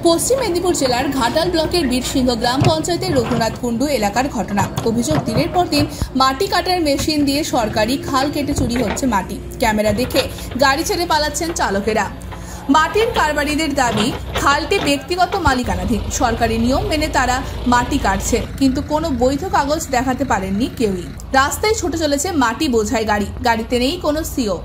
পশ্চিম মেদিনীপুর জেলার ঘাটাল ব্লকের বীরসিংহ গ্রাম পঞ্চায়েতের রঘুনাথ কুণ্ডু এলাকার ঘটনা। অভিযোগ, দিনের পর দিন মাটি কাটার মেশিন দিয়ে সরকারি খাল কেটে চুরি হচ্ছে মাটি। ক্যামেরা দেখে গাড়ি ছেড়ে পালাচ্ছেন চালকেরা। মাটির কারবারিদের দাবি, খালটি ব্যক্তিগত মালিকানাধীন, সরকারি নিয়ম মেনে তারা মাটি কাটছে, কিন্তু কোনো বৈধ কাগজ দেখাতে পারেননি কেউই। রাস্তায় ছুটে চলেছে মাটি বোঝাই গাড়ি, গাড়িতে নেই কোনো সিও।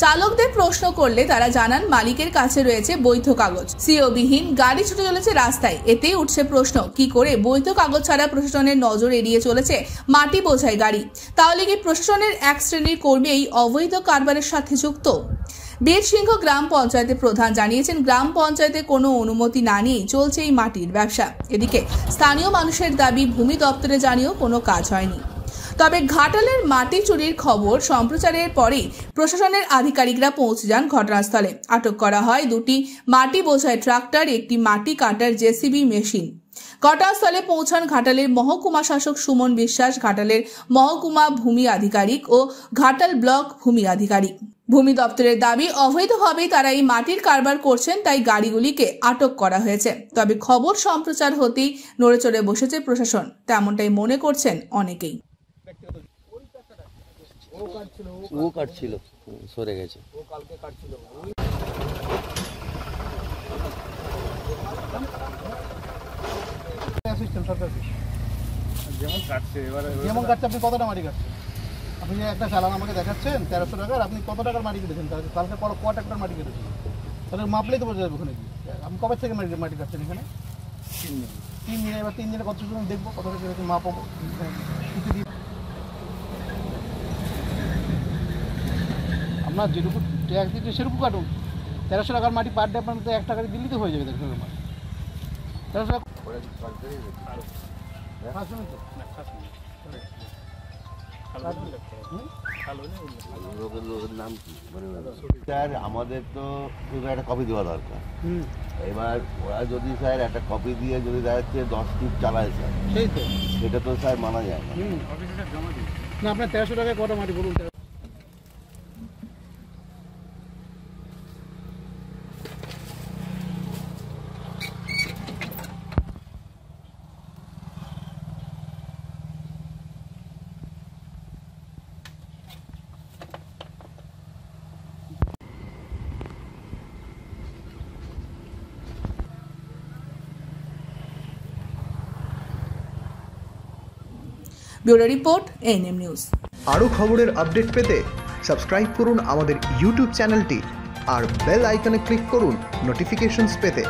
চালকদের প্রশ্ন করলে তারা জানান মালিকের কাছে রয়েছে বৈধ কাগজ। সিও বিহীন গাড়ি ছুটে চলেছে রাস্তায়। এতেই উঠছে প্রশ্ন, কি করে বৈধ কাগজ ছাড়া প্রশাসনের নজর এড়িয়ে চলেছে মাটি বোঝাই গাড়ি? তাহলে কি প্রশাসনের এক শ্রেণীর কর্মী এই অবৈধ কারবারের সাথে যুক্ত? বীরসিংহ গ্রাম পঞ্চায়েতের প্রধান জানিয়েছেন, গ্রাম পঞ্চায়েতে কোনো অনুমতি না নিয়েই চলছে এই মাটির ব্যবসা। এদিকে স্থানীয় মানুষের দাবি, ভূমি দপ্তরে জানিয়েও কোনো কাজ হয়নি। তবে ঘাটালের মাটি চুরির খবর সম্প্রচারের পরেই প্রশাসনের আধিকারিকরা পৌঁছে যান ঘটনাস্থলে। আটক করা হয় দুটি মাটি বোঝাই ট্রাক্টর, একটি মাটি কাটার জেসিবি মেশিন। ঘটনাস্থলে পৌঁছান ঘাটালের মহকুমা শাসক সুমন বিশ্বাস, ঘাটালের মহকুমা ভূমি আধিকারিক ও ঘাটাল ব্লক ভূমি আধিকারিক। ভূমি দপ্তরের দাবি, অবৈধভাবেই তারা এই মাটির কারবার করছেন, তাই গাড়িগুলিকে আটক করা হয়েছে। তবে খবর সম্প্রচার হতেই নড়েচড়ে বসেছে প্রশাসন, তেমনটাই মনে করছেন অনেকেই। ও কাটছিল, সরে গেছে। ও কালকে কাটছিল। যেমন কাটছে, আপনি কতটা মাটি কাটছেন? আপনি যে একটা চালান আমাকে দেখাচ্ছেন 1300 টাকার, আপনি কত টাকার মাটি কেটেছেন? কালকে পর ক টাকার মাটি কেটেছেন? তাহলে মাপলেই তো বোঝা যাবে ওখানে কি। আপনি কবে থেকে মাটি কাটছেন এখানে? 3 দিনে। এবার 3 দিনে কত সময় দেখবো, কত টাকা মাপাবো। আপনার যেটুকু ট্যাক্স দিচ্ছে সেটুকু কাটুন। 1300 টাকার মাটি পার ডে আপনার তো 1 টাকা দিল্লি তো হয়ে যাবে। 1300 টাকার মাটি 1300 টাকা। নাম কি স্যার? আমাদের তো একটা কপি দেওয়া দরকার। এবার ওরা যদি স্যার একটা কপি দিয়ে যদি দেখাচ্ছে 10 ফিট চালায় স্যার, সেই তো সেটা তো স্যার মানা যায় না। না, আপনার 1300 টাকায় কটা মাটি বলুন? Bureau report, ANM news. আরও খবরের আপডেট পেতে সাবস্ক্রাইব করুন আমাদের ইউটিউব চ্যানেলটি আর বেল আইকনে ক্লিক করুন নোটিফিকেশনস পেতে।